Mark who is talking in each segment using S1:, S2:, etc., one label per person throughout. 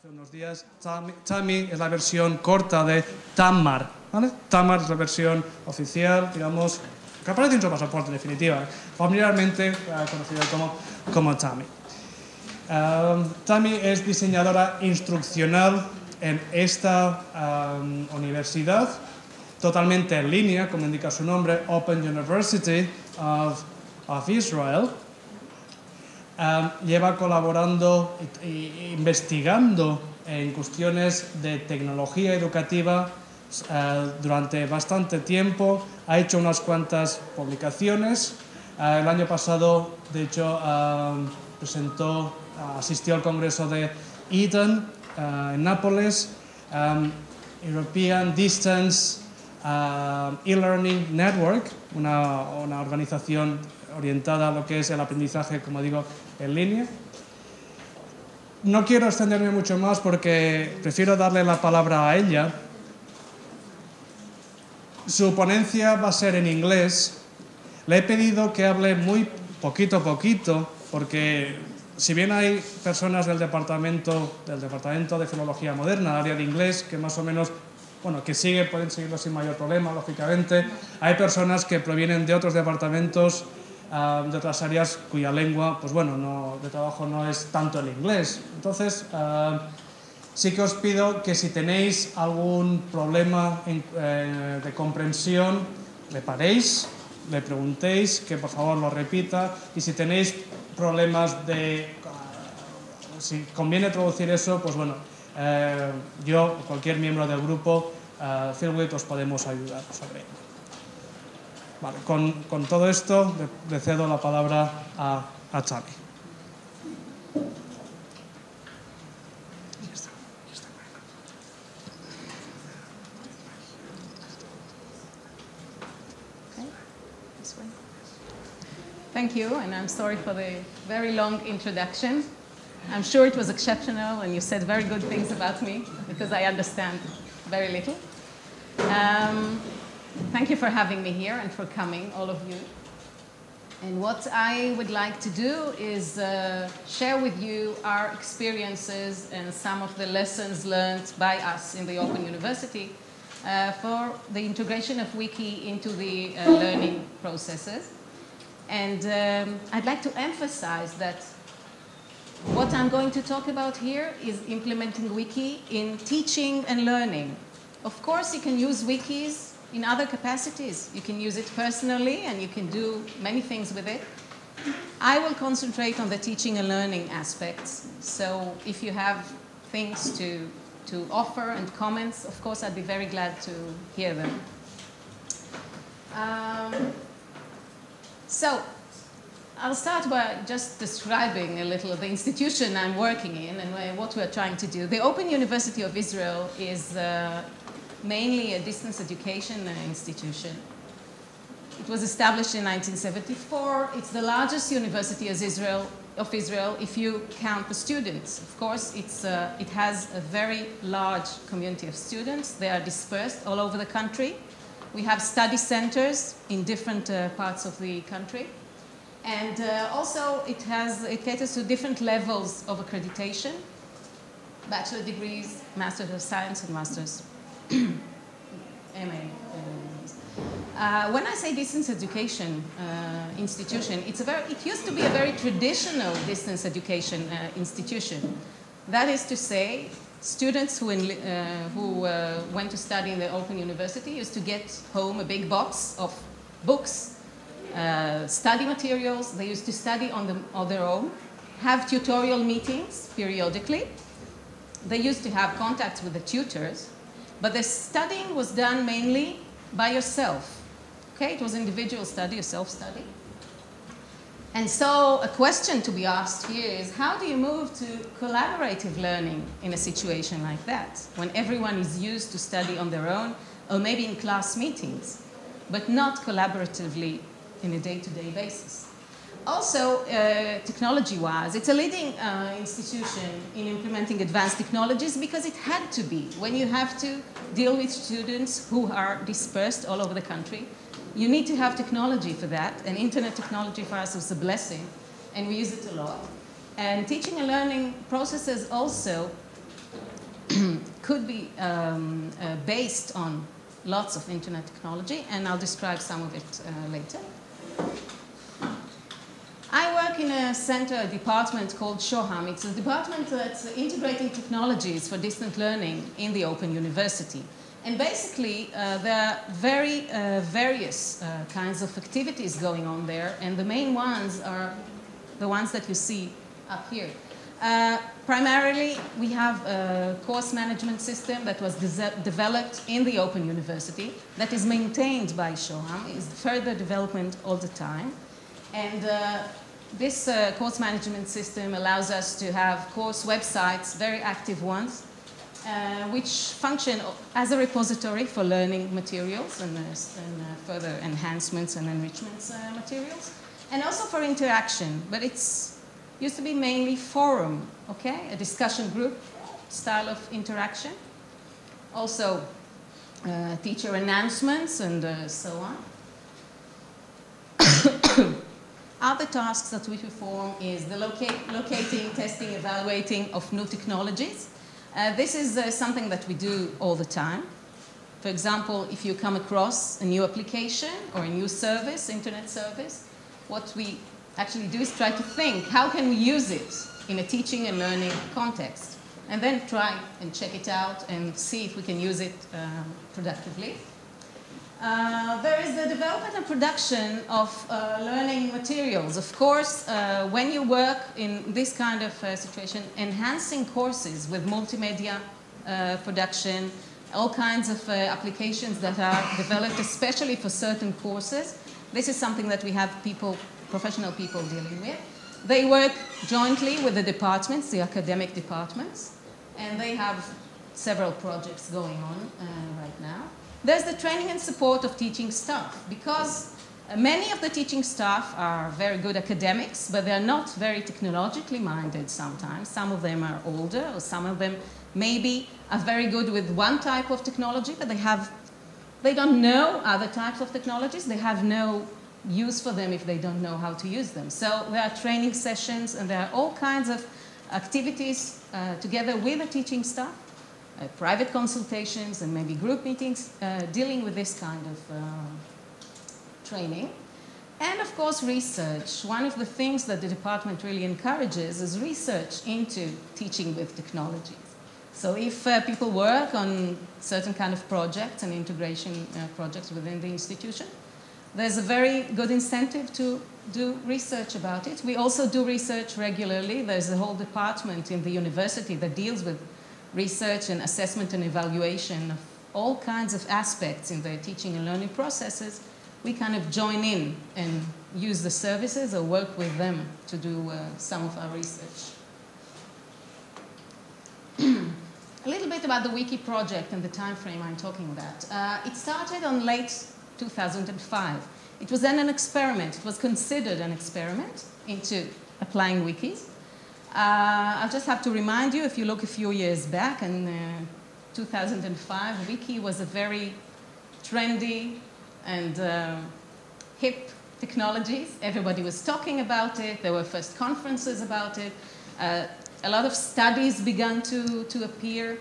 S1: hace unos días. Tami es la versión corta de Tamar, ¿vale? Tamar es la versión oficial, digamos, que aparece en su pasaporte, en definitiva, familiarmente conocida como Tami. Tami es diseñadora instruccional en esta universidad, totalmente en línea, como indica su nombre, Open University of Israel. Lleva colaborando e investigando en cuestiones de tecnología educativa durante bastante tiempo. Ha hecho unas cuantas publicaciones. El año pasado, de hecho, asistió al congreso de Eden en Nápoles, European Distance E-Learning Network, una organización orientada a lo que es el aprendizaje, como digo, en línea. No quiero extenderme mucho más porque prefiero darle la palabra a ella. Su ponencia va a ser en inglés. Le he pedido que hable muy poquito a poquito, porque si bien hay personas del departamento de Filología Moderna, área de inglés, que más o menos, bueno, que pueden seguirlo sin mayor problema, lógicamente, hay personas que provienen de otros departamentos, de otras áreas cuya lengua, pues bueno, de trabajo no es tanto el inglés. Entonces, sí que os pido que si tenéis algún problema de comprensión, le paréis, le preguntéis, que por favor lo repita, y si tenéis problemas si conviene traducir eso, pues bueno, yo o cualquier miembro del grupo FILWIT os podemos ayudar sobre ello. Vale, con todo esto le cedo la palabra a Tami.
S2: Thank you, and I'm sorry for the very long introduction. I'm sure it was exceptional, and you said very good things about me, because I understand very little. Thank you for having me here and for coming, all of you. And what I would like to do is share with you our experiences and some of the lessons learned by us in the Open University for the integration of Wiki into the learning processes. And I'd like to emphasize that what I'm going to talk about here is implementing Wiki in teaching and learning. Of course, you can use Wikis in other capacities. You can use it personally, and you can do many things with it. I will concentrate on the teaching and learning aspects. So if you have things to offer and comments, of course, I'd be very glad to hear them. So I'll start by just describing a little of the institution I'm working in and what we're trying to do. The Open University of Israel is mainly a distance education institution. It was established in 1974. It's the largest university of Israel if you count the students. Of course, it has a very large community of students. They are dispersed all over the country. We have study centers in different parts of the country. And also it caters to different levels of accreditation, bachelor degrees, Masters of Science, and Masters. MA. When I say distance education institution, it used to be a very traditional distance education institution. That is to say, students who went to study in the Open University used to get home a big box of books, study materials. They used to study on their own, have tutorial meetings periodically. They used to have contacts with the tutors, but the studying was done mainly by yourself. Okay, it was individual study, a self-study. And so a question to be asked here is, how do you move to collaborative learning in a situation like that, when everyone is used to study on their own, or maybe in class meetings, but not collaboratively in a day-to-day basis? Also, technology-wise, it's a leading institution in implementing advanced technologies because it had to be. When you have to deal with students who are dispersed all over the country, you need to have technology for that, and internet technology for us is a blessing, and we use it a lot. And teaching and learning processes also could be based on lots of internet technology, and I'll describe some of it later. I work in a center, a department called SHOHAM. It's a department that's integrating technologies for distant learning in the Open University. And basically, there are very various kinds of activities going on there, and the main ones are the ones that you see up here. Primarily, we have a course management system that was developed in the Open University that is maintained by SHOHAM. It's further development all the time. And this course management system allows us to have course websites, very active ones, which function as a repository for learning materials and further enhancements and enrichments materials, and also for interaction. But it's used to be mainly forum, okay? A discussion group style of interaction. Also teacher announcements and so on. Other tasks that we perform is the locating, testing, evaluating of new technologies. This is something that we do all the time. For example, if you come across a new application or a new service, internet service, what we actually do is try to think, how can we use it in a teaching and learning context? And then try and check it out and see if we can use it productively. There is the development and production of learning materials. Of course, when you work in this kind of situation, enhancing courses with multimedia production, all kinds of applications that are developed especially for certain courses, this is something that we have people, professional people dealing with. They work jointly with the departments, the academic departments, and they have several projects going on right now. There's the training and support of teaching staff, because many of the teaching staff are very good academics, but they're not very technologically minded sometimes. Some of them are older, or some of them maybe are very good with one type of technology, but they don't know other types of technologies. They have no use for them if they don't know how to use them. So there are training sessions, and there are all kinds of activities together with the teaching staff. Private consultations and maybe group meetings dealing with this kind of training. And of course, research. One of the things that the department really encourages is research into teaching with technologies. So if people work on certain kind of projects and integration projects within the institution, there's a very good incentive to do research about it. We also do research regularly. There's a whole department in the university that deals with research and assessment and evaluation of all kinds of aspects in their teaching and learning processes. We kind of join in and use the services or work with them to do some of our research. A little bit about the Wiki project and the time frame I'm talking about. It started on late 2005. It was then an experiment. It was considered an experiment into applying wikis. I'll just have to remind you, if you look a few years back, in 2005, Wiki was a very trendy and hip technology. Everybody was talking about it. There were first conferences about it. A lot of studies began to appear.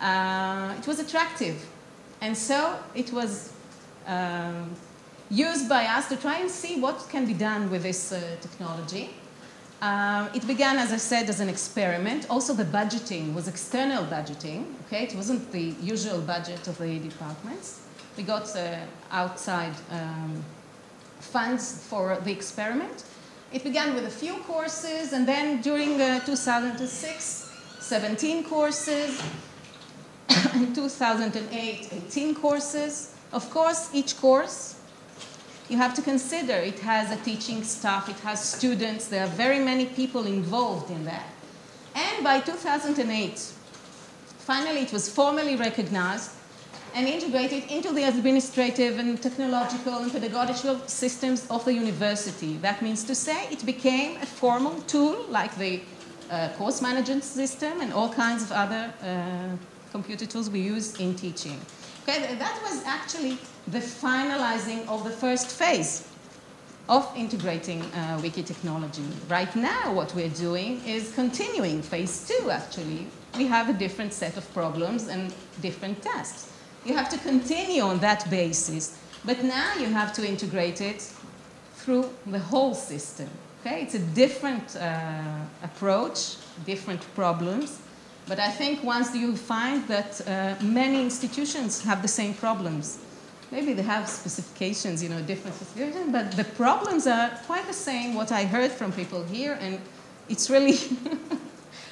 S2: It was attractive. And so it was used by us to try and see what can be done with this technology. It began, as I said, as an experiment. Also, the budgeting was external budgeting. Okay? It wasn't the usual budget of the departments. We got outside funds for the experiment. It began with a few courses, and then during 2006, 17 courses. In 2008, 18 courses. Of course, each course, you have to consider it has a teaching staff, it has students, there are very many people involved in that. And by 2008, finally it was formally recognized and integrated into the administrative and technological and pedagogical systems of the university. That means to say it became a formal tool like the course management system and all kinds of other computer tools we use in teaching. Okay, that was actually the finalizing of the first phase. of integrating wiki technology. Right now, what we're doing is continuing phase 2, actually. We have a different set of problems and different tasks. You have to continue on that basis, but now you have to integrate it through the whole system. Okay? It's a different approach, different problems, but I think once you find that many institutions have the same problems, maybe they have specifications, you know, different specifications, but the problems are quite the same, what I heard from people here, and it's really,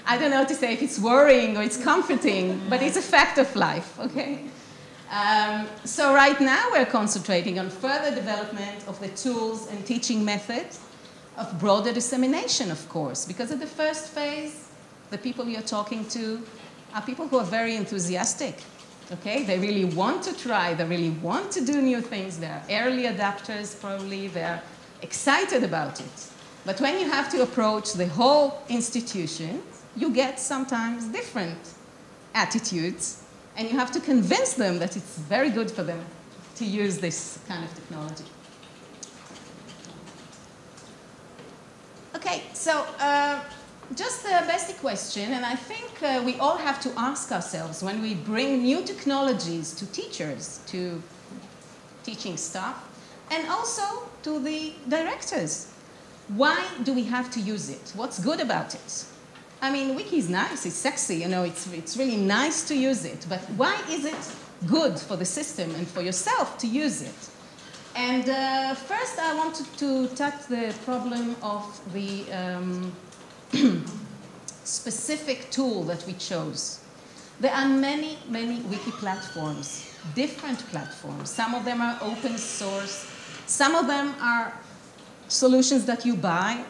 S2: I don't know how to say if it's worrying or it's comforting, but it's a fact of life, okay? So right now we're concentrating on further development of the tools and teaching methods of broader dissemination, of course, because at the first phase, the people you're talking to are people who are very enthusiastic. Okay, they really want to try, they really want to do new things, they're early adapters probably, they're excited about it. But when you have to approach the whole institution, you get sometimes different attitudes, and you have to convince them that it's very good for them to use this kind of technology. Okay, so just a basic question, and I think we all have to ask ourselves when we bring new technologies to teachers, to teaching staff, and also to the directors. Why do we have to use it? What's good about it? I mean, wiki is nice, it's sexy, you know, it's really nice to use it, but why is it good for the system and for yourself to use it? And first I wanted to touch the problem of the specific tool that we chose. There are many, many wiki platforms, different platforms. Some of them are open source. Some of them are solutions that you buy.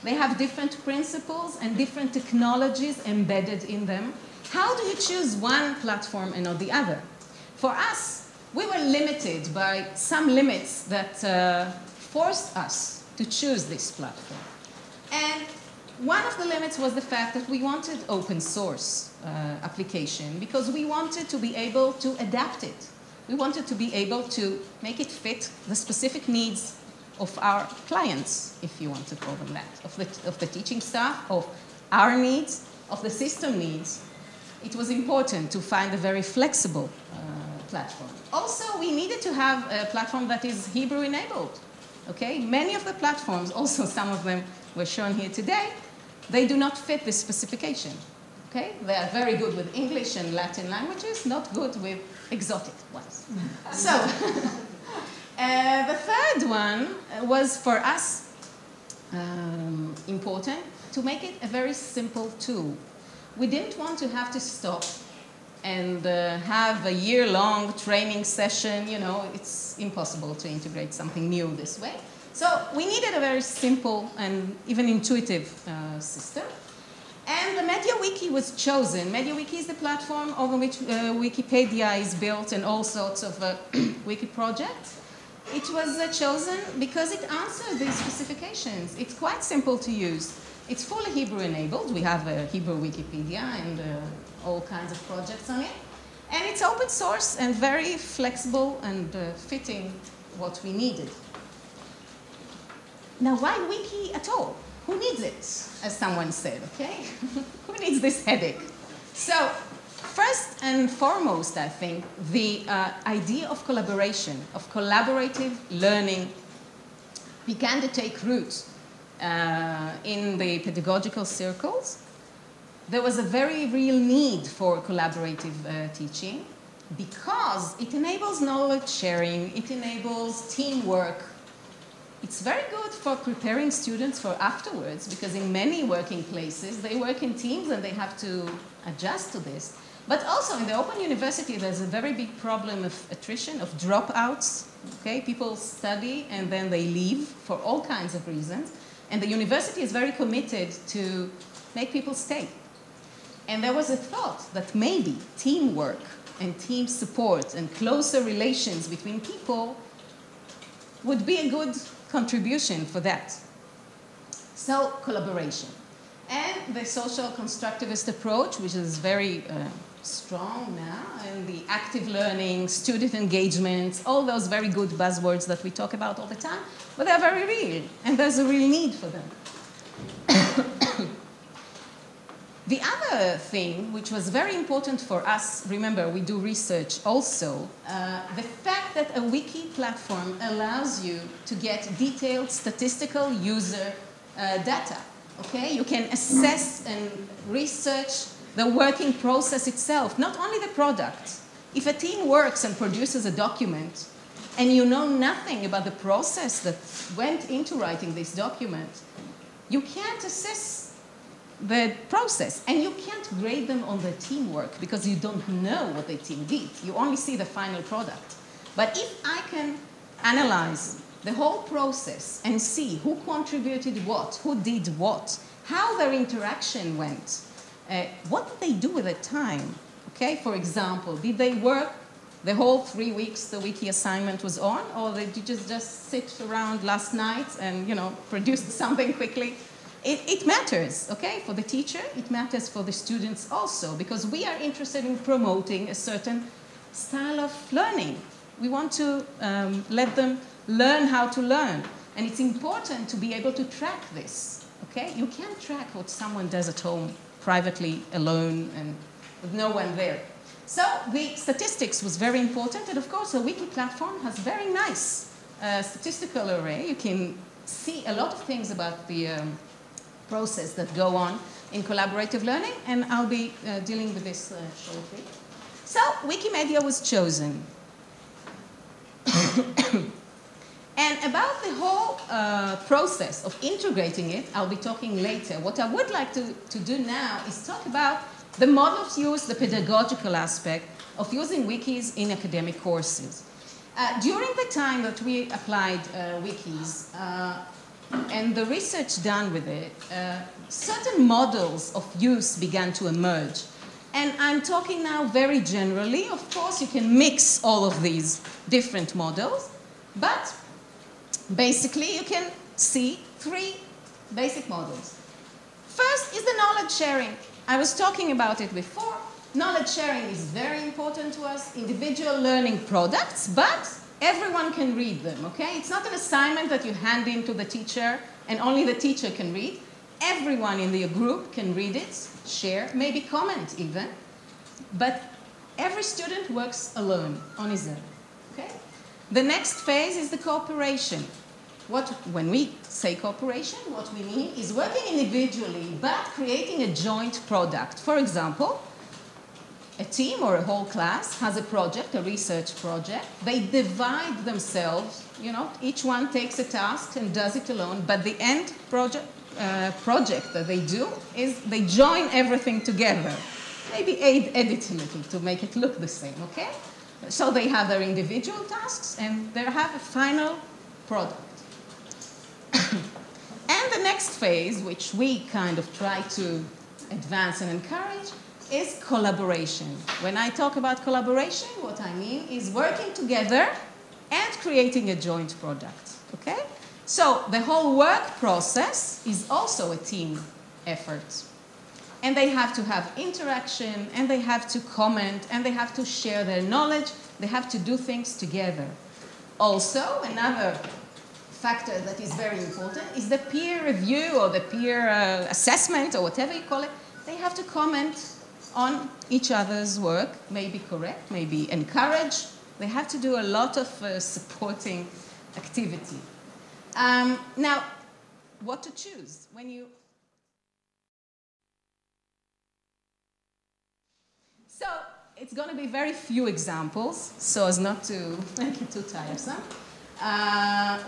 S2: They have different principles and different technologies embedded in them. How do you choose one platform and not the other? For us, we were limited by some limits that forced us to choose this platform. And one of the limits was the fact that we wanted open source application because we wanted to be able to adapt it. We wanted to be able to make it fit the specific needs of our clients, if you want to call them that, of the teaching staff, of our needs, of the system needs. It was important to find a very flexible platform. Also, we needed to have a platform that is Hebrew enabled. Okay? Many of the platforms, also some of them were shown here today, they do not fit this specification. Okay? They are very good with English and Latin languages, not good with exotic ones. So, the third one was for us important to make it a very simple tool. We didn't want to have to stop and have a year-long training session. You know, it's impossible to integrate something new this way. So we needed a very simple and even intuitive system. And the MediaWiki was chosen. MediaWiki is the platform over which Wikipedia is built and all sorts of wiki projects. It was chosen because it answers these specifications. It's quite simple to use. It's fully Hebrew enabled. We have a Hebrew Wikipedia and all kinds of projects on it. And it's open source and very flexible and fitting what we needed. Now, why wiki at all? Who needs it, as someone said, okay? Who needs this headache? So, first and foremost, I think, the idea of collaboration, of collaborative learning began to take root in the pedagogical circles. There was a very real need for collaborative teaching because it enables knowledge sharing, it enables teamwork. It's very good for preparing students for afterwards because in many working places they work in teams and they have to adjust to this. But also in the Open University there's a very big problem of attrition, of dropouts. Okay? People study and then they leave for all kinds of reasons. And the university is very committed to make people stay. And there was a thought that maybe teamwork and team support and closer relations between people would be a good contribution for that. So, collaboration. And the social constructivist approach, which is very strong now, and the active learning, student engagement, all those very good buzzwords that we talk about all the time, but they're very real, and there's a real need for them. The other thing, which was very important for us, remember, we do research also, the fact that a wiki platform allows you to get detailed statistical user data, okay? You can assess and research the working process itself, not only the product. If a team works and produces a document, and you know nothing about the process that went into writing this document, you can't assess the process, and you can't grade them on their teamwork because you don't know what the team did. You only see the final product. But if I can analyze the whole process and see who contributed what, who did what, how their interaction went, what did they do with their time? Okay, for example, did they work the whole 3 weeks the wiki assignment was on, or did you just sit around last night and, you know, produce something quickly? It matters, okay, for the teacher, it matters for the students also, because we are interested in promoting a certain style of learning. We want to let them learn how to learn, and it's important to be able to track this, okay? You can't track what someone does at home privately, alone, and with no one there. So the statistics was very important, and of course a wiki platform has very nice statistical array. You can see a lot of things about the process that go on in collaborative learning, and I'll be dealing with this shortly. So Wikimedia was chosen. And about the whole process of integrating it, I'll be talking later. What I would like to do now is talk about the model of use, the pedagogical aspect of using wikis in academic courses. During the time that we applied wikis, and the research done with it, certain models of use began to emerge. And I'm talking now very generally. Of course, you can mix all of these different models, but basically you can see 3 basic models. First is the knowledge sharing. I was talking about it before. Knowledge sharing is very important to us, individual learning products, but everyone can read them, okay? It's not an assignment that you hand in to the teacher and only the teacher can read. Everyone in the group can read it, share, maybe comment even, but every student works alone, on his own, okay? The next phase is the cooperation. When we say cooperation, what we mean is working individually, but creating a joint product. For example, a team or a whole class has a project, a research project. They divide themselves, you know, each one takes a task and does it alone, but the end project that they do is they join everything together. Maybe edit a little to make it look the same, okay? So they have their individual tasks and they have a final product. And the next phase, which we kind of try to advance and encourage, is collaboration. When I talk about collaboration, what I mean is working together and creating a joint product, okay? So the whole work process is also a team effort. And they have to have interaction, and they have to comment, and they have to share their knowledge. They have to do things together. Also, another factor that is very important is the peer review or the peer assessment or whatever you call it. They have to comment on each other's work, maybe correct, maybe encourage. They have to do a lot of supporting activity. Now, what to choose when you... So, it's going to be very few examples, so as not to make it too tiresome.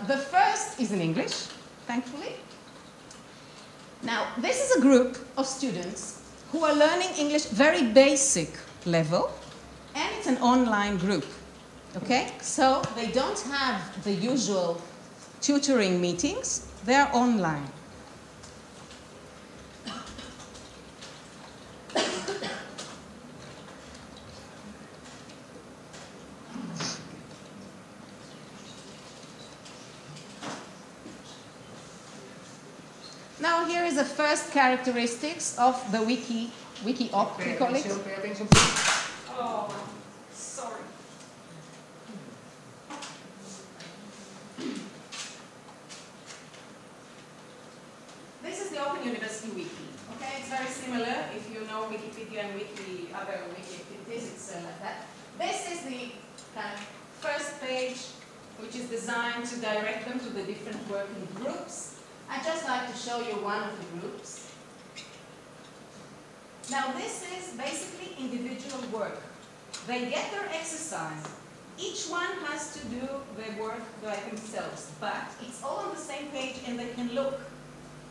S2: The first is in English, thankfully. Now, this is a group of students who are learning English very basic level, and it's an online group, okay? So they don't have the usual tutoring meetings, they're online. Now here is the first characteristics of the wiki op, we call it.
S3: Pay attention.
S2: Oh, sorry. This is the Open University Wiki. Okay, it's very similar. If you know Wikipedia and Wiki, other wiki activities, it's like that. This is the kind of first page, which is designed to direct them to the different working groups. I'd just like to show you one of the groups. Now this is basically individual work. They get their exercise. Each one has to do their work by themselves, but it's all on the same page and they can look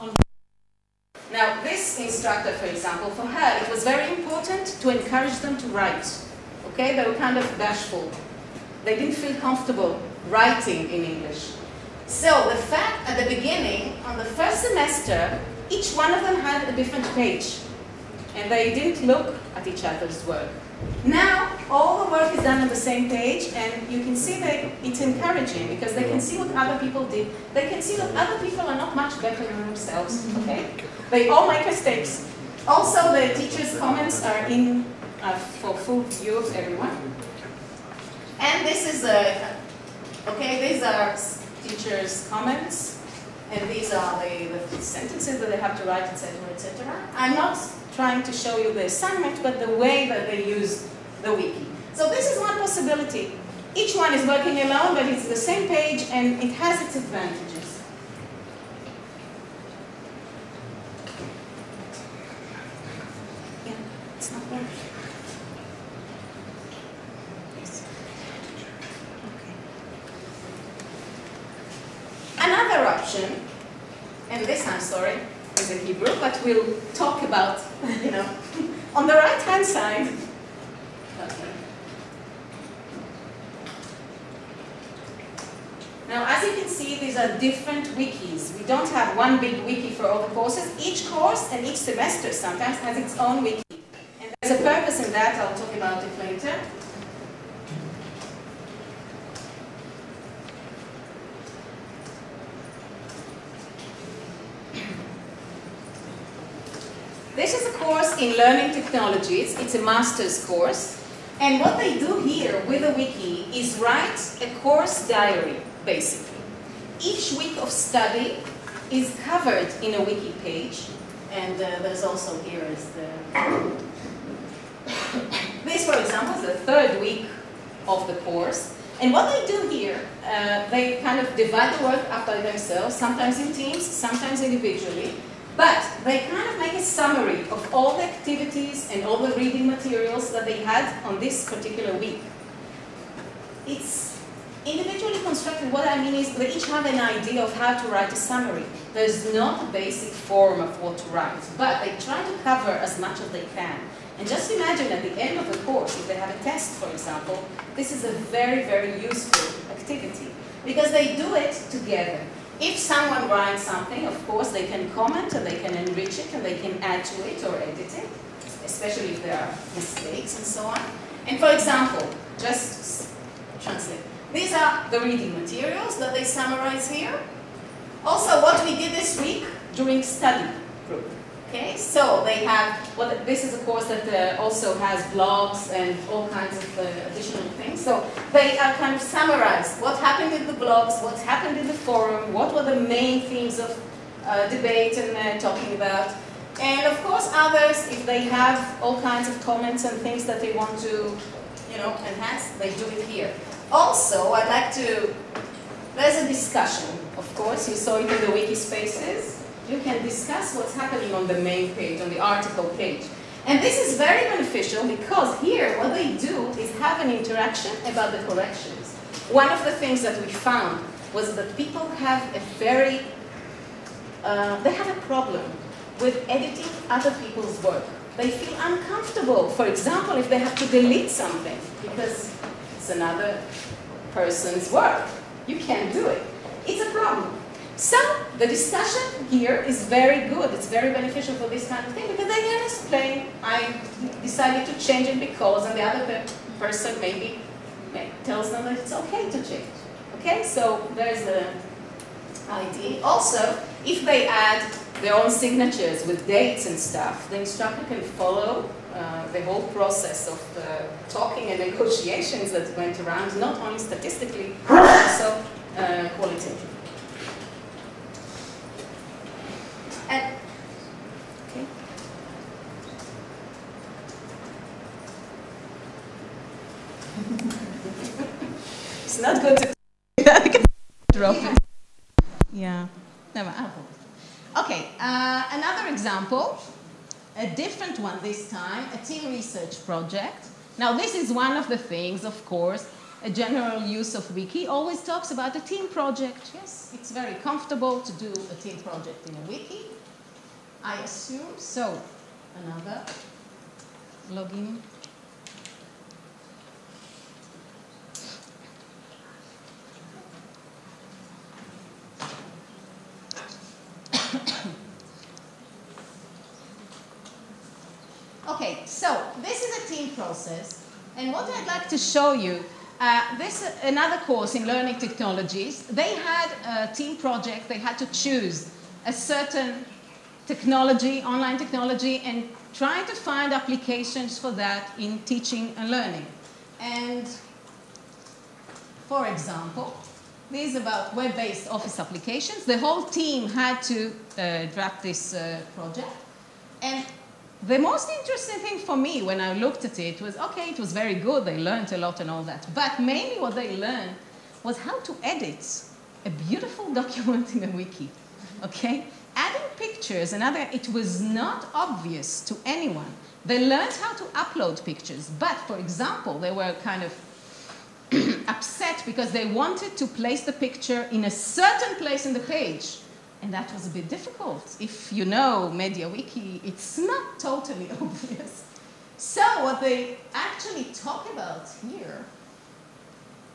S2: on. Now this instructor, for example, for her, it was very important to encourage them to write. Okay, they were kind of bashful. They didn't feel comfortable writing in English. So the fact at the beginning, on the first semester, each one of them had a different page. And they didn't look at each other's work. Now, all the work is done on the same page, and you can see that it's encouraging because they can see what other people did. They can see that other people are not much better than themselves, okay? They all make mistakes. Also, the teacher's comments are in for full view of everyone. And this is okay, these are teacher's comments, and these are the sentences that they have to write, etc., etc. I'm not trying to show you the assignment, but the way that they use the wiki. So this is one possibility. Each one is working alone, but it's the same page, and it has its advantages. Yeah, it's not working. Another option, and this I'm sorry, is in Hebrew, but we'll talk about, you know, on the right-hand side. Okay. Now, as you can see, these are different wikis. We don't have one big wiki for all the courses. Each course and each semester sometimes has its own wiki. And there's a purpose in that. I'll talk about it later. This is a course in learning technologies. It's a master's course. And what they do here with a wiki is write a course diary, basically. Each week of study is covered in a wiki page. And there's also here is the... This, for example, is the third week of the course. And what they do here, they kind of divide the work up by themselves, sometimes in teams, sometimes individually. But they kind of make a summary of all the activities and all the reading materials that they had on this particular week. It's individually constructed. What I mean is they each have an idea of how to write a summary. There's not a basic form of what to write, but they try to cover as much as they can. And just imagine at the end of the course, if they have a test, for example, this is a very, very useful activity because they do it together. If someone writes something, of course, they can comment and they can enrich it and they can add to it or edit it, especially if there are mistakes and so on. And for example, just translate. These are the reading materials that they summarize here. Also, what we did this week during study group. Okay, so they have, well, this is a course that also has blogs and all kinds of additional things. So they are kind of summarized what happened in the blogs, what happened in the forum, what were the main themes of debate and talking about. And of course others, if they have all kinds of comments and things that they want to, you know, enhance, they do it here. Also, I'd like to, there's a discussion, of course, you saw it in the wiki spaces. You can discuss what's happening on the main page, on the article page. And this is very beneficial because here what they do is have an interaction about the corrections. One of the things that we found was that people have a very, they have a problem with editing other people's work. They feel uncomfortable, for example, if they have to delete something because it's another person's work. You can't do it. It's a problem. So the discussion here is very good. It's very beneficial for this kind of thing because they can explain, I decided to change it because, and the other person maybe tells them that it's okay to change. Okay, so there's the idea. Also, if they add their own signatures with dates and stuff, the instructor can follow the whole process of the talking and negotiations that went around, not only statistically, but also qualitatively. And, okay. It's not good to drop it. Yeah. Never. Okay. Another example, a different one this time, a team research project. Now, this is one of the things, of course, a general use of wiki always talks about a team project. Yes, it's very comfortable to do a team project in a wiki, I assume. So, another login. Okay, so this is a team process, and what I'd like to show you, another course in learning technologies, they had a team project, they had to choose a certain technology, online technology, and try to find applications for that in teaching and learning. And for example, this is about web-based office applications. The whole team had to draft this project. And the most interesting thing for me when I looked at it was, okay, it was very good, they learned a lot and all that, but mainly what they learned was how to edit a beautiful document in a wiki, okay? Adding pictures and other, it was not obvious to anyone. They learned how to upload pictures, but for example, they were kind of upset because they wanted to place the picture in a certain place in the page. And that was a bit difficult. If you know MediaWiki, it's not totally obvious. So what they actually talk about here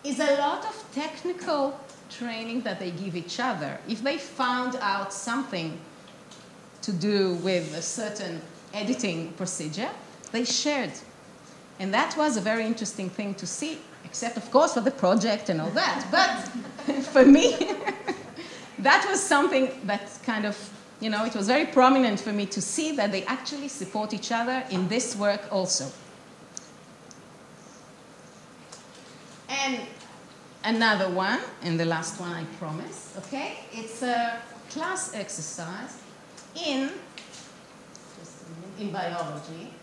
S2: is a lot of technical training that they give each other. If they found out something to do with a certain editing procedure, they shared. And that was a very interesting thing to see, except of course for the project and all that. But for me, that was something that kind of, you know, it was very prominent for me to see that they actually support each other in this work also. And another one, and the last one I promise, okay? It's a class exercise in biology.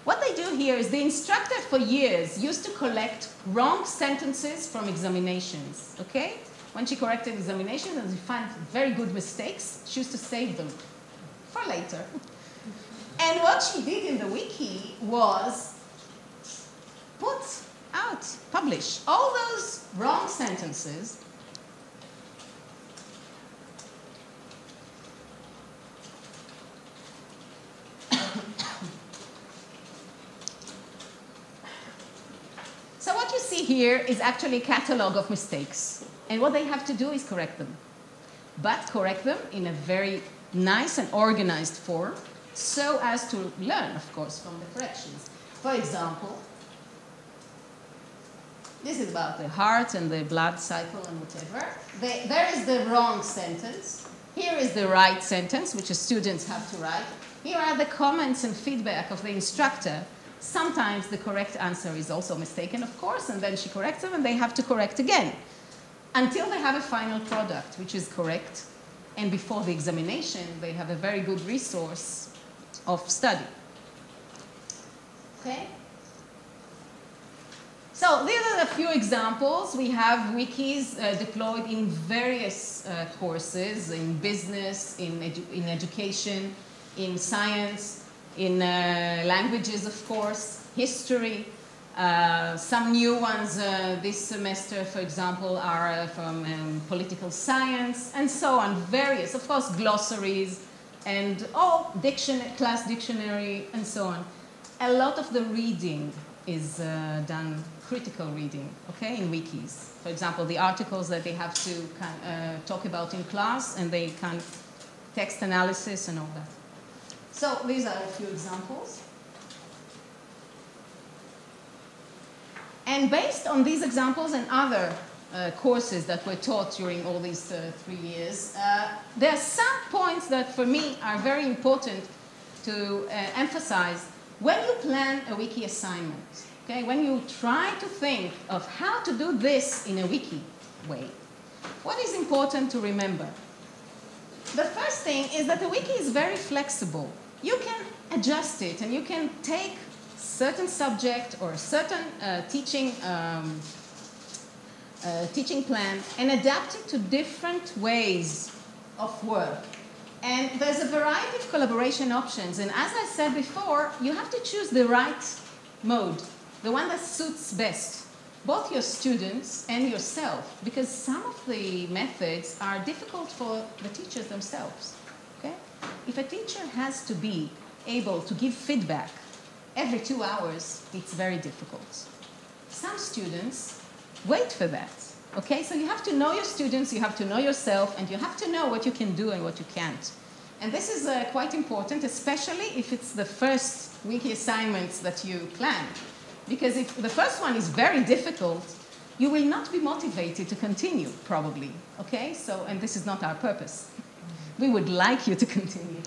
S2: What they do here is the instructor for years used to collect wrong sentences from examinations, okay? When she corrected examinations and she found very good mistakes, she used to save them for later. And what she did in the wiki was publish all those wrong sentences So what you see here is actually a catalog of mistakes. And what they have to do is correct them. But correct them in a very nice and organized form so as to learn, of course, from the corrections. For example, this is about the heart and the blood cycle and whatever. There is the wrong sentence. Here is the right sentence, which the students have to write. Here are the comments and feedback of the instructor. Sometimes the correct answer is also mistaken, of course, and then she corrects them and they have to correct again until they have a final product, which is correct. And before the examination, they have a very good resource of study. Okay? So these are a few examples. We have wikis deployed in various courses, in business, in education, in science, in languages, of course, history. Some new ones this semester, for example, are from political science, and so on. Various, of course, glossaries, and class dictionary, and so on. A lot of the reading is done, critical reading, okay, in wikis. For example, the articles that they have to talk about in class, and they can text analysis and all that. So these are a few examples. And based on these examples and other courses that were taught during all these 3 years, there are some points that for me are very important to emphasize when you plan a wiki assignment, okay, when you try to think of how to do this in a wiki way, what is important to remember? The first thing is that the wiki is very flexible. You can adjust it and you can take certain subject or a certain teaching plan and adapt it to different ways of work. And there's a variety of collaboration options. And as I said before, you have to choose the right mode, the one that suits best both your students and yourself, because some of the methods are difficult for the teachers themselves. Okay? If a teacher has to be able to give feedback every 2 hours, it's very difficult. Some students wait for that. Okay, so you have to know your students, you have to know yourself, and you have to know what you can do and what you can't. And this is quite important, especially if it's the first wiki assignments that you plan. Because if the first one is very difficult, you will not be motivated to continue, probably. Okay, so, and this is not our purpose. We would like you to continue.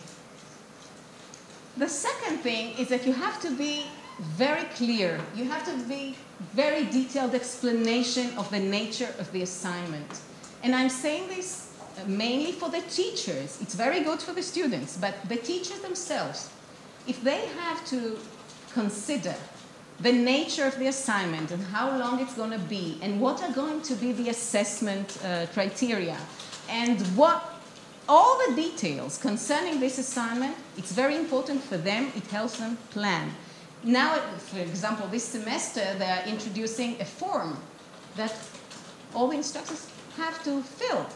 S2: The second thing is that you have to be very clear. You have to be very detailed explanation of the nature of the assignment. And I'm saying this mainly for the teachers. It's very good for the students, but the teachers themselves, if they have to consider the nature of the assignment and how long it's going to be and what are going to be the assessment criteria and what all the details concerning this assignment, it's very important for them. It helps them plan. Now, for example, this semester, they're introducing a form that all the instructors have to fill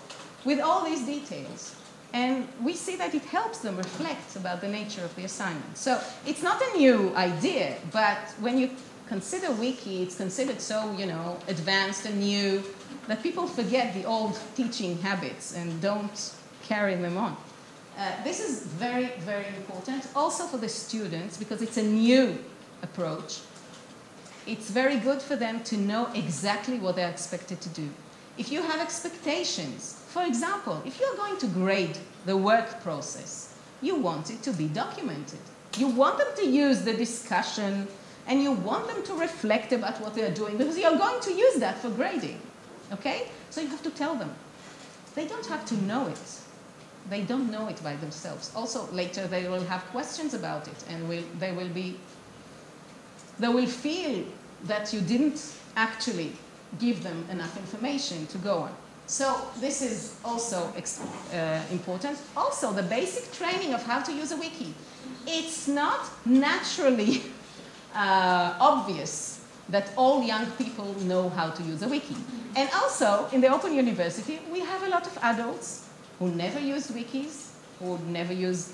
S2: with all these details. And we see that it helps them reflect about the nature of the assignment. So it's not a new idea, but when you consider wiki, it's considered so, advanced and new that people forget the old teaching habits and don't carry them on. This is very, very important also for the students because it's a new approach. It's very good for them to know exactly what they're expected to do. If you have expectations, for example, if you're going to grade the work process, you want it to be documented. You want them to use the discussion and you want them to reflect about what they're doing because you're going to use that for grading. Okay? So you have to tell them. They don't have to know it. They don't know it by themselves. Also, later they will have questions about it and they will feel that you didn't actually give them enough information to go on. So this is also important. Also, the basic training of how to use a wiki. It's not naturally obvious that all young people know how to use a wiki. And also, in the Open University, we have a lot of adults who never used wikis, who never used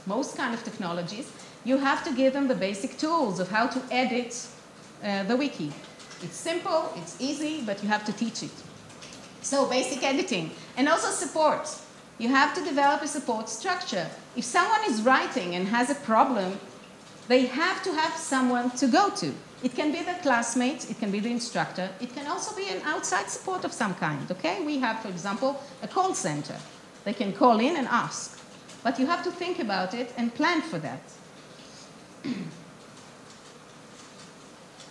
S2: most kind of technologies. You have to give them the basic tools of how to edit the wiki. It's simple, it's easy, but you have to teach it. So basic editing. And also support. You have to develop a support structure. If someone is writing and has a problem, they have to have someone to go to. It can be the classmate, it can be the instructor, it can also be an outside support of some kind, okay? We have, for example, a call center. They can call in and ask. But you have to think about it and plan for that.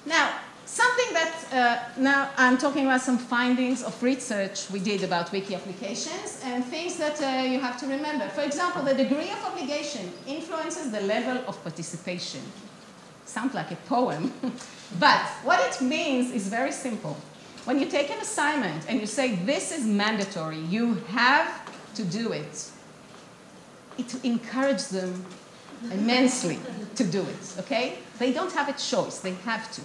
S2: Now, something that, now I'm talking about some findings of research we did about wiki applications and things that you have to remember. For example, the degree of obligation influences the level of participation. Sounds like a poem, but what it means is very simple. When you take an assignment and you say, this is mandatory, you have to do it, it encourages them immensely to do it, okay? They don't have a choice, they have to.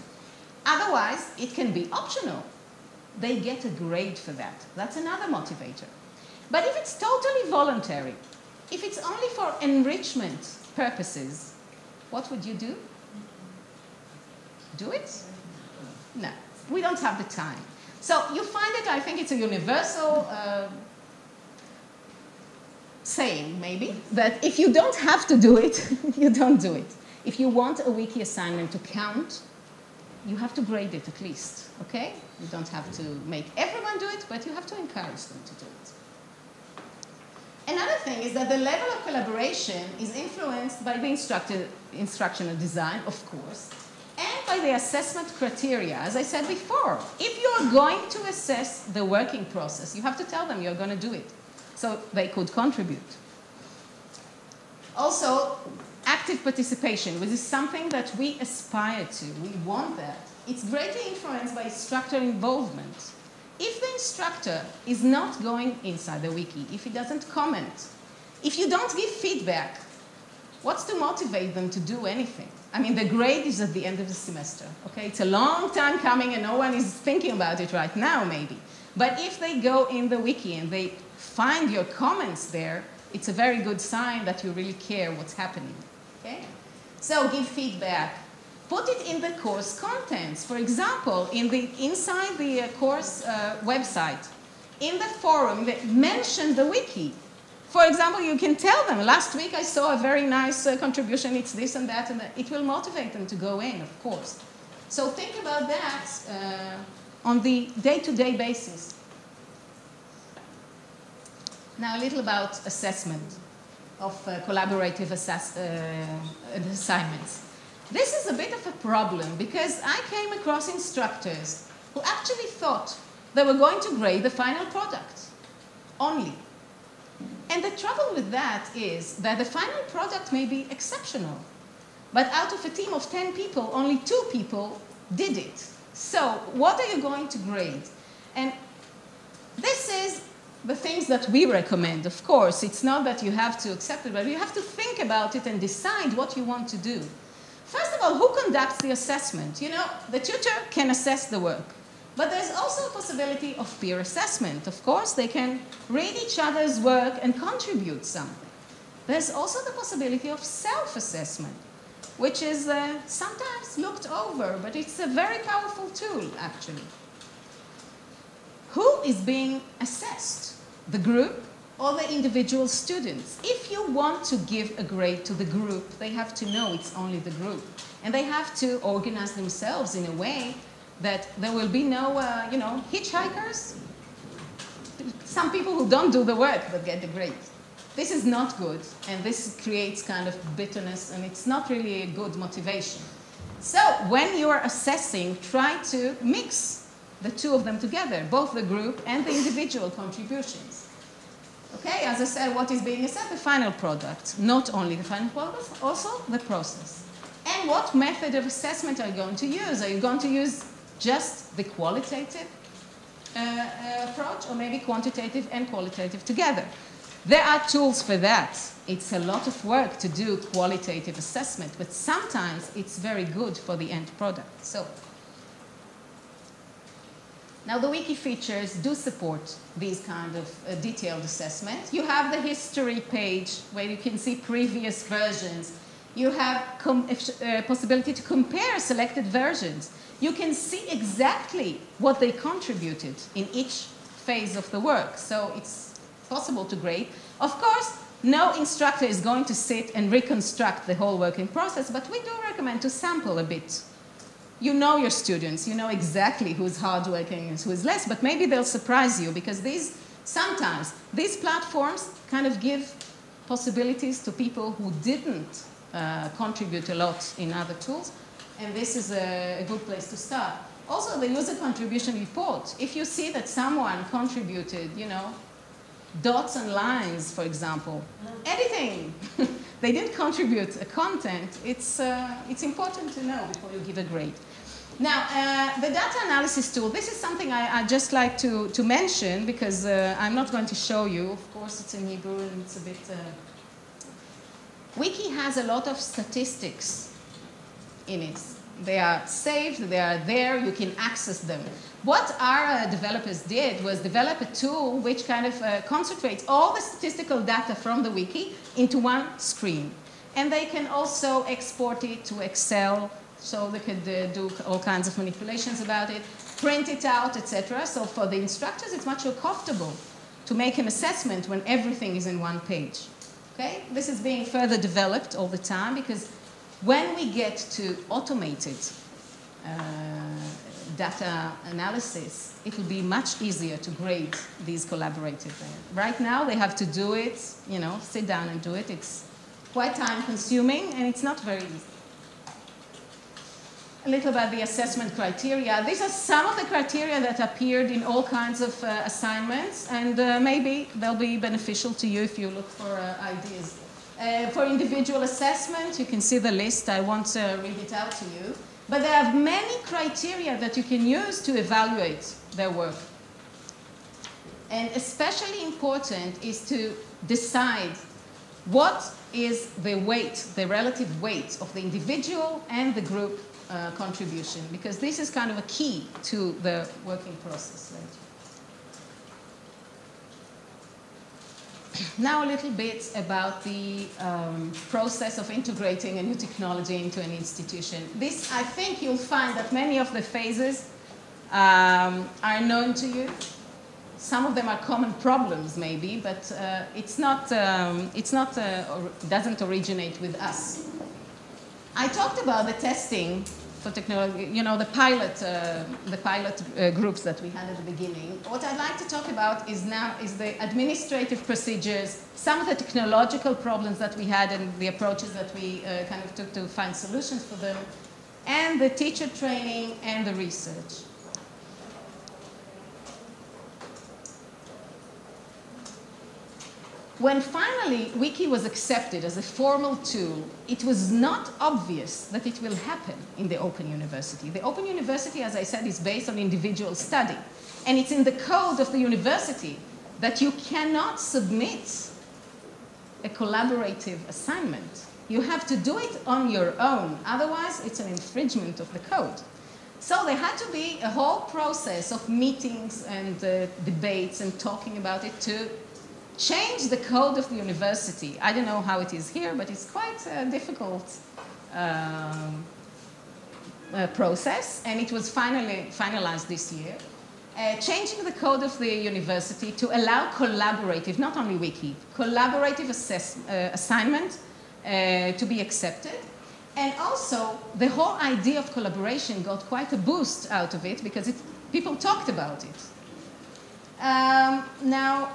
S2: Otherwise, it can be optional. They get a grade for that. That's another motivator. But if it's totally voluntary, if it's only for enrichment purposes, what would you do? Do it? No, we don't have the time. So you find it, I think it's a universal saying, maybe, that if you don't have to do it, you don't do it. If you want a wiki assignment to count, you have to grade it at least, okay? You don't have to make everyone do it, but you have to encourage them to do it. Another thing is that the level of collaboration is influenced by the instructional design, of course, and by the assessment criteria. As I said before, if you're going to assess the working process, you have to tell them you're going to do it, so they could contribute. Also, active participation, which is something that we aspire to. We want that. It's greatly influenced by instructor involvement. If the instructor is not going inside the wiki, if he doesn't comment, if you don't give feedback, what's to motivate them to do anything? I mean, the grade is at the end of the semester, okay? It's a long time coming and no one is thinking about it right now, maybe. But if they go in the wiki and they find your comments there, it's a very good sign that you really care what's happening, okay? So give feedback. Put it in the course contents. For example, inside the course website, in the forum, they mention the wiki. For example, you can tell them, last week I saw a very nice contribution, it's this and that, and that. It will motivate them to go in, of course. So think about that on the day-to-day basis. Now a little about assessment of collaborative assignments. This is a bit of a problem because I came across instructors who actually thought they were going to grade the final product only. And the trouble with that is that the final product may be exceptional, but out of a team of 10 people, only 2 people did it. So what are you going to grade? And this is the things that we recommend, of course. It's not that you have to accept it, but you have to think about it and decide what you want to do. First of all, who conducts the assessment? You know, the tutor can assess the work. But there's also a possibility of peer assessment. Of course, they can read each other's work and contribute something. There's also the possibility of self-assessment, which is sometimes looked over, but it's a very powerful tool, actually. Who is being assessed? The group or the individual students? If you want to give a grade to the group, they have to know it's only the group. And they have to organize themselves in a way that there will be no, you know, hitchhikers. Some people who don't do the work but get the grade. This is not good, and this creates kind of bitterness, and it's not really a good motivation. So when you are assessing, try to mix the two of them together, both the group and the individual contributions. Okay, as I said, what is being assessed? The final product. Not only the final product, also the process. And what method of assessment are you going to use? Are you going to use just the qualitative approach, or maybe quantitative and qualitative together? There are tools for that. It's a lot of work to do qualitative assessment, but sometimes it's very good for the end product. So, now the wiki features do support these kind of detailed assessment. You have the history page where you can see previous versions. You have possibility to compare selected versions. You can see exactly what they contributed in each phase of the work. So it's possible to grade. Of course, no instructor is going to sit and reconstruct the whole working process, but we do recommend to sample a bit. You know your students, you know exactly who's hardworking and who is less, but maybe they'll surprise you because sometimes these platforms kind of give possibilities to people who didn't contribute a lot in other tools. And this is a good place to start. Also, the user contribution report. If you see that someone contributed, you know, dots and lines, for example, editing, they didn't contribute a content, it's important to know before you give a grade. Now, the data analysis tool, this is something I'd just like to mention because I'm not going to show you. Of course, it's in Hebrew and it's a bit... Wiki has a lot of statistics in it. They are saved, they are there, you can access them. What our developers did was develop a tool which kind of concentrates all the statistical data from the wiki into one screen. And they can also export it to Excel, so they could do all kinds of manipulations about it, print it out, etc. So for the instructors, it's much more comfortable to make an assessment when everything is in one page. Okay? This is being further developed all the time because when we get to automated data analysis, it will be much easier to grade these collaborative. Right now, they have to do it, you know, sit down and do it. It's quite time consuming and it's not very easy. A little about the assessment criteria. These are some of the criteria that appeared in all kinds of assignments, and maybe they'll be beneficial to you if you look for ideas. For individual assessment, you can see the list. I won't read it out to you. But there are many criteria that you can use to evaluate their work. And especially important is to decide what is the weight, the relative weight of the individual and the group contribution, because this is kind of a key to the working process. Now a little bit about the process of integrating a new technology into an institution. This, I think you'll find that many of the phases are known to you. Some of them are common problems, maybe, but doesn't originate with us. I talked about the testing for technology, you know, the pilot groups that we had at the beginning. What I'd like to talk about is the administrative procedures, some of the technological problems that we had and the approaches that we kind of took to find solutions for them, and the teacher training and the research. When finally Wiki was accepted as a formal tool, it was not obvious that it will happen in the Open University. The Open University, as I said, is based on individual study. And it's in the code of the university that you cannot submit a collaborative assignment. You have to do it on your own. Otherwise, it's an infringement of the code. So there had to be a whole process of meetings and debates and talking about it to change the code of the university. I don't know how it is here, but it's quite a difficult process, and it was finalized this year. Changing the code of the university to allow collaborative, not only Wiki, collaborative assignment to be accepted. And also, the whole idea of collaboration got quite a boost out of it because people talked about it. Now,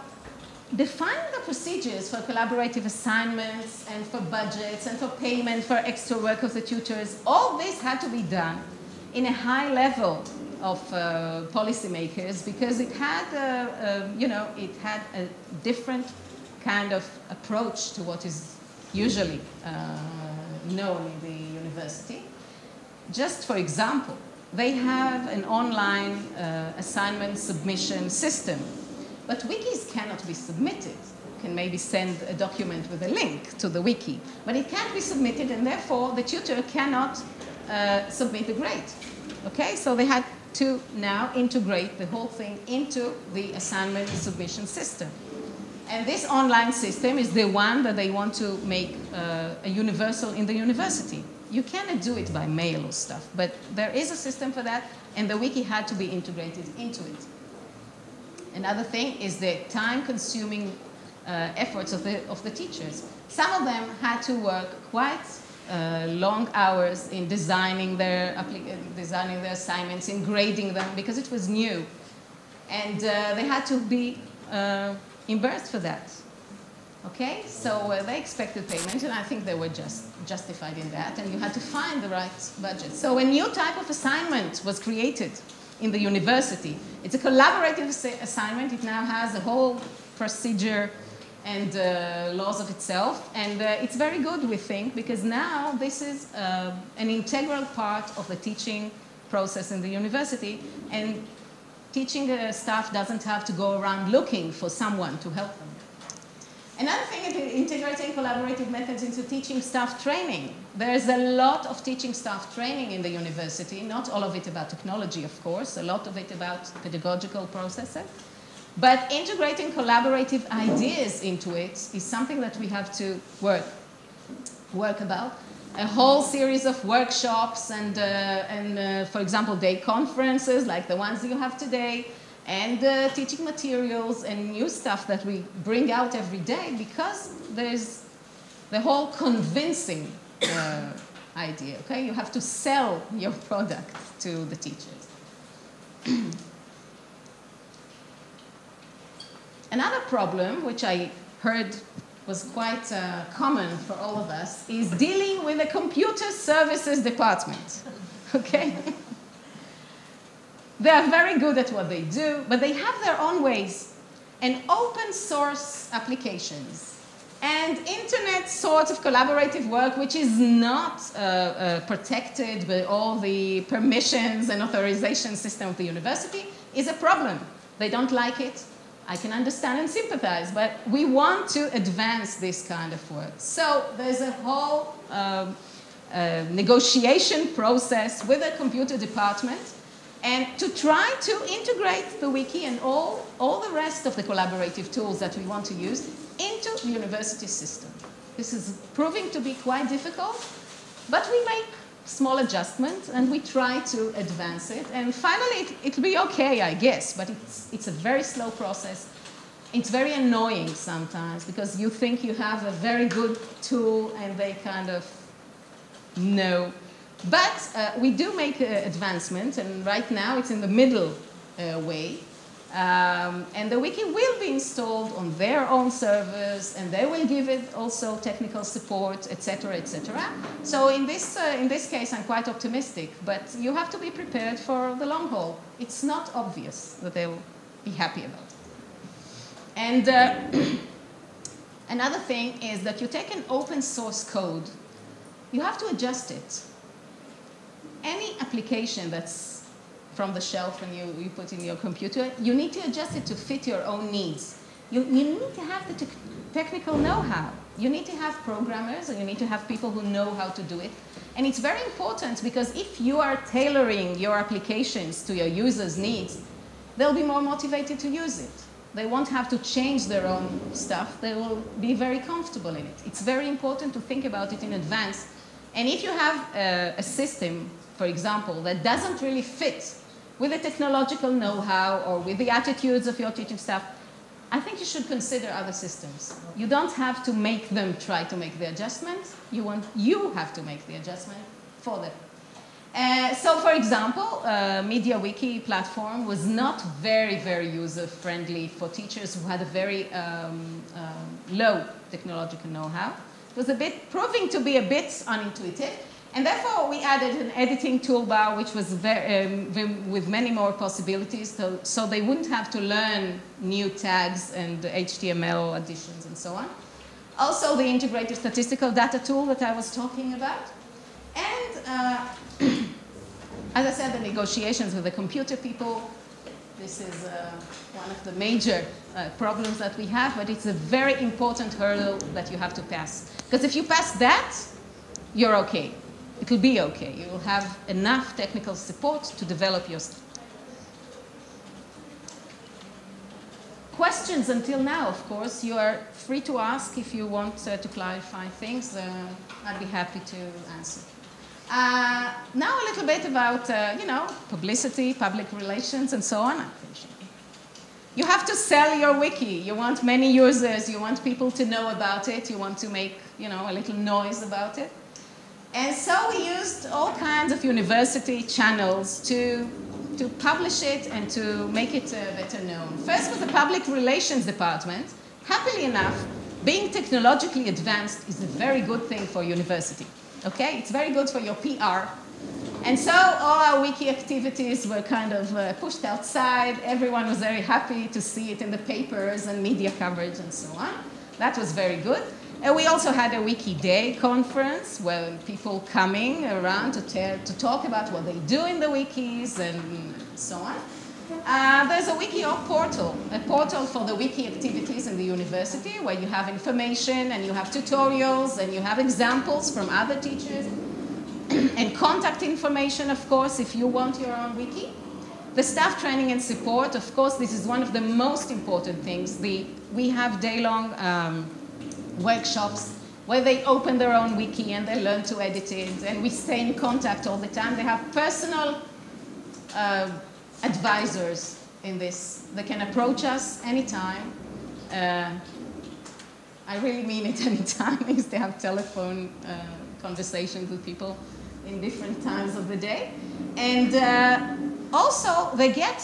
S2: defining the procedures for collaborative assignments and for budgets and for payment for extra work of the tutors, all this had to be done in a high level of policymakers because it had, it had a different kind of approach to what is usually known in the university. Just for example, they have an online assignment submission system. But wikis cannot be submitted. You can maybe send a document with a link to the wiki, but it can't be submitted, and therefore the tutor cannot submit the grade. Okay, so they had to now integrate the whole thing into the assignment submission system. And this online system is the one that they want to make a universal in the university. You cannot do it by mail or stuff, but there is a system for that, and the wiki had to be integrated into it. Another thing is the time-consuming efforts of the teachers. Some of them had to work quite long hours in designing their assignments, in grading them, because it was new. And they had to be reimbursed for that. Okay, so they expected payment, and I think they were just justified in that, and you had to find the right budget. So a new type of assignment was created in the university. It's a collaborative assignment. It now has a whole procedure and laws of itself. And it's very good, we think, because now this is an integral part of the teaching process in the university. And teaching staff doesn't have to go around looking for someone to help them. Another thing is integrating collaborative methods into teaching staff training. There's a lot of teaching staff training in the university, not all of it about technology, of course, a lot of it about pedagogical processes. But integrating collaborative ideas into it is something that we have to work about. A whole series of workshops and for example, day conferences like the ones you have today, and teaching materials and new stuff that we bring out every day, because there's the whole convincing idea, okay? You have to sell your product to the teachers. Another problem, which I heard was quite common for all of us, is dealing with the computer services department. Okay? They are very good at what they do, but they have their own ways. And open source applications and internet sort of collaborative work, which is not protected by all the permissions and authorization system of the university, is a problem. They don't like it. I can understand and sympathize, but we want to advance this kind of work. So there's a whole negotiation process with the computer department, and to try to integrate the wiki and all the rest of the collaborative tools that we want to use into the university system. This is proving to be quite difficult, but we make small adjustments and we try to advance it. And finally, it'll be okay, I guess, but it's a very slow process. It's very annoying sometimes because you think you have a very good tool and they kind of no. But we do make advancements, and right now it's in the middle way. And the wiki will be installed on their own servers, and they will give it also technical support, etc., etc. So in this case, I'm quite optimistic, but you have to be prepared for the long haul. It's not obvious that they will be happy about it. And another thing is that you take an open source code, you have to adjust it. Any application that's from the shelf and you put in your computer, you need to adjust it to fit your own needs. You need to have the technical know-how. You need to have programmers, and you need to have people who know how to do it. And it's very important because if you are tailoring your applications to your users' needs, they'll be more motivated to use it. They won't have to change their own stuff. They will be very comfortable in it. It's very important to think about it in advance. And if you have a system, for example, that doesn't really fit with the technological know-how or with the attitudes of your teaching staff, I think you should consider other systems. You don't have to make them try to make the adjustment. You have to make the adjustment for them. So, for example, MediaWiki platform was not very, very user-friendly for teachers who had a very low technological know-how. It was proving to be a bit unintuitive. And therefore, we added an editing toolbar, which was with many more possibilities, so they wouldn't have to learn new tags and HTML additions and so on. Also, the integrated statistical data tool that I was talking about. And as I said, the negotiations with the computer people, this is one of the major problems that we have, but it's a very important hurdle that you have to pass. Because if you pass that, you're okay. It will be okay. You will have enough technical support to develop your stuff. Questions until now, of course. You are free to ask if you want to clarify things. I'd be happy to answer. Now a little bit about, publicity, public relations, and so on. You have to sell your wiki. You want many users. You want people to know about it. You want to make, a little noise about it. And so we used all kinds of university channels to publish it and to make it better known. First was the public relations department. Happily enough, being technologically advanced is a very good thing for university. Okay? It's very good for your PR. And so all our wiki activities were kind of pushed outside. Everyone was very happy to see it in the papers and media coverage and so on. That was very good. And we also had a Wiki Day conference where people coming around to talk about what they do in the wikis and so on. There's a Wiki.org portal, a portal for the wiki activities in the university where you have information and you have tutorials and you have examples from other teachers and contact information, of course, if you want your own wiki. The staff training and support, of course, this is one of the most important things. We have day-long workshops where they open their own wiki and they learn to edit it, and we stay in contact all the time. They have personal advisors in this. They can approach us anytime. I really mean it anytime, because they have telephone conversations with people in different times of the day. And Also, they get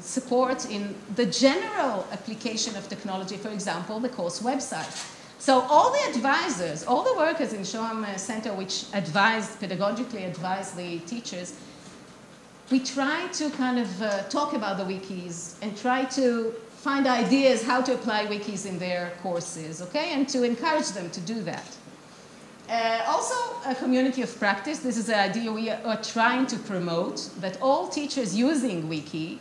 S2: support in the general application of technology, for example, the course website. So all the advisors, all the workers in Shoham Center which pedagogically advise the teachers, we try to kind of talk about the wikis and try to find ideas how to apply wikis in their courses, okay, and to encourage them to do that. Also, a community of practice. This is an idea we are trying to promote, that all teachers using wiki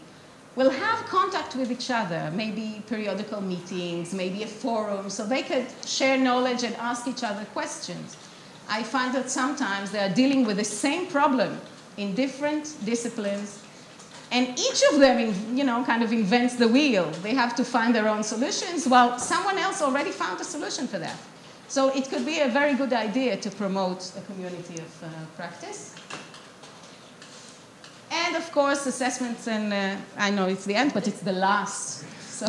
S2: will have contact with each other, maybe periodical meetings, maybe a forum, so they could share knowledge and ask each other questions. I find that sometimes they are dealing with the same problem in different disciplines, and each of them, kind of invents the wheel. They have to find their own solutions, while someone else already found a solution for that. So it could be a very good idea to promote a community of practice. And of course, assessments, and I know it's the end, but it's the last. So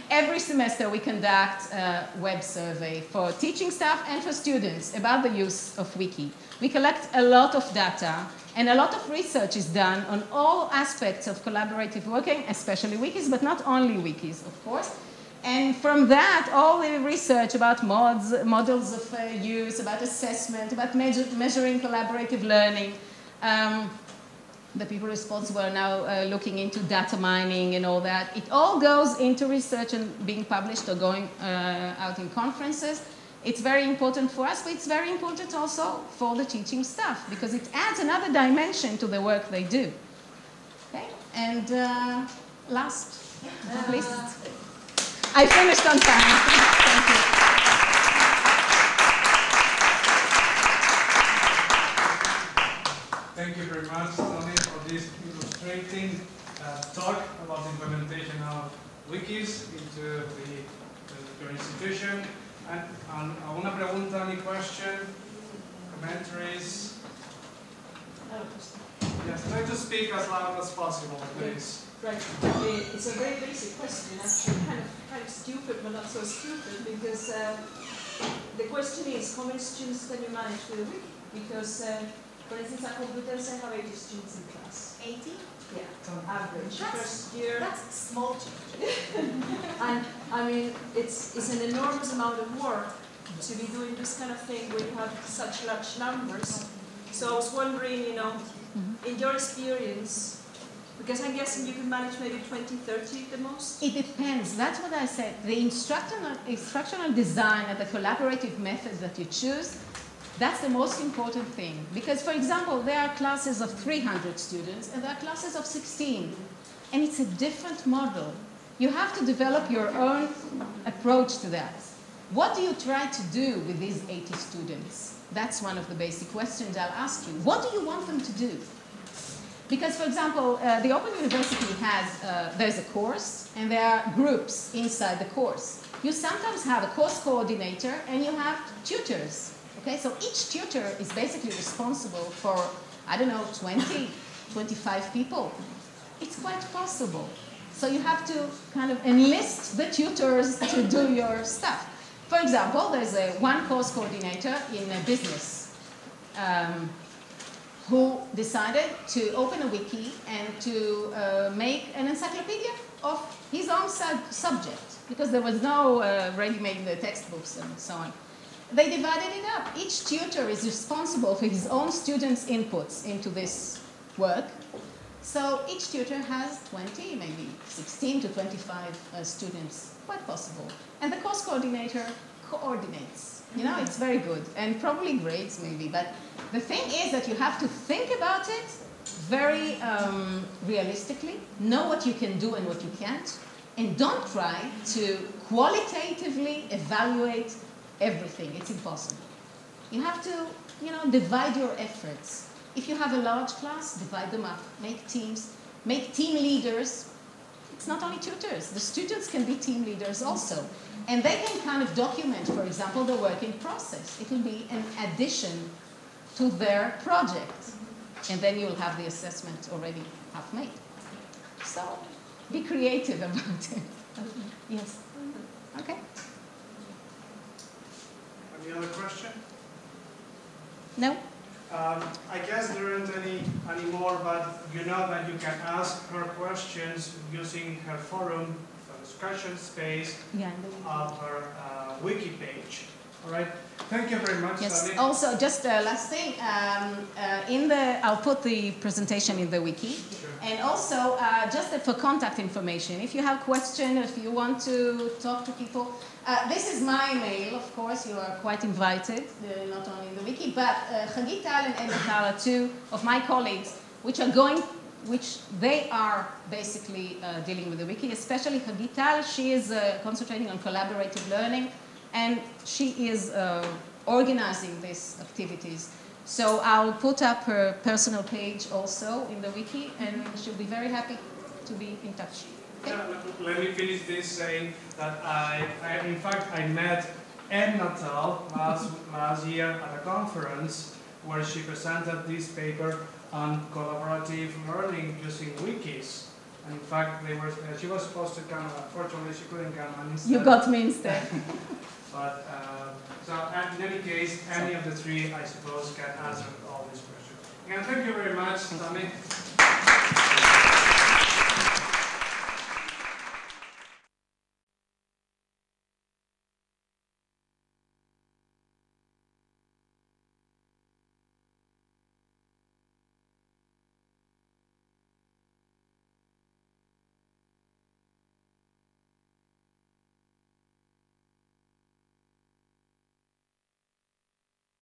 S2: every semester we conduct a web survey for teaching staff and for students about the use of wiki. We collect a lot of data, and a lot of research is done on all aspects of collaborative working, especially wikis, but not only wikis, of course. And from that, all the research about models of use, about assessment, about measuring collaborative learning. The people responsible are now looking into data mining and all that. It all goes into research and being published or going out in conferences. It's very important for us, but it's very important also for the teaching staff, because it adds another dimension to the work they do. Okay? And last, please. I finished on time. Thank you.
S1: Thank you very much, Tami, for this illustrating talk about the implementation of wikis into your institution. And ¿alguna pregunta, any question, commentaries? Yes, try to speak as loud as possible, please.
S3: Right. It's a very basic question, actually, kind of stupid, but not so stupid, because the question is, how many students can you manage with a wiki? Because, for instance, at Computer I have 80 students in class.
S4: 80?
S3: Yeah, average. First year.
S4: That's small.
S3: And I mean, it's an enormous amount of work to be doing this kind of thing when you have such large numbers. So I was wondering, in your experience, because I'm guessing you can manage maybe 20, 30 at the most?
S2: It depends. That's what I said. The instructional design and the collaborative methods that you choose, that's the most important thing. Because, for example, there are classes of 300 students and there are classes of 16. And it's a different model. You have to develop your own approach to that. What do you try to do with these 80 students? That's one of the basic questions I'll ask you. What do you want them to do? Because, for example, the Open University has, there's a course, and there are groups inside the course. You sometimes have a course coordinator, and you have tutors. Okay, so each tutor is basically responsible for, I don't know, 20, 25 people. It's quite possible. So you have to kind of enlist the tutors to do your stuff. For example, there's one course coordinator in business who decided to open a wiki and to make an encyclopedia of his own subject, because there was no ready-made textbooks and so on. They divided it up. Each tutor is responsible for his own students' inputs into this work. So each tutor has 20, maybe 16 to 25 students, quite possible. And the course coordinator coordinates. It's very good, and probably grades maybe, but the thing is that you have to think about it very realistically, know what you can do and what you can't, and don't try to qualitatively evaluate everything. It's impossible. You have to, divide your efforts. If you have a large class, divide them up, make teams, make team leaders. It's not only tutors. The students can be team leaders also. And they can kind of document, for example, the working process. It will be an addition to their project. And then you'll have the assessment already half made. So be creative about it. Yes. Okay.
S1: Any other question?
S2: No?
S1: I guess there aren't any more, but you know that you can ask her questions using her forum, the discussion space of her wiki page. All right. Thank you very much.
S2: Yes.
S1: Tami.
S2: Also, just last thing. I'll put the presentation in the wiki,
S1: Sure.
S2: and also just for contact information. If you have questions, if you want to talk to people, this is my mail. Of course, you are quite invited. Not only in the wiki, but Hagit Tal and Edi Tal are two of my colleagues, which they are basically dealing with the wiki. Especially Hagit Tal, she is concentrating on collaborative learning. And she is organizing these activities. So I'll put up her personal page also in the wiki, and she'll be very happy to be in touch. Okay?
S1: Let me finish this saying that in fact, I met Tami Neuthal last year at a conference where she presented this paper on collaborative learning using wikis. And in fact, she was supposed to come, unfortunately she couldn't come. And instead,
S2: You got me instead.
S1: But, so in any case, any of the three, I suppose, can answer all these questions. Again, thank you very much, Tami.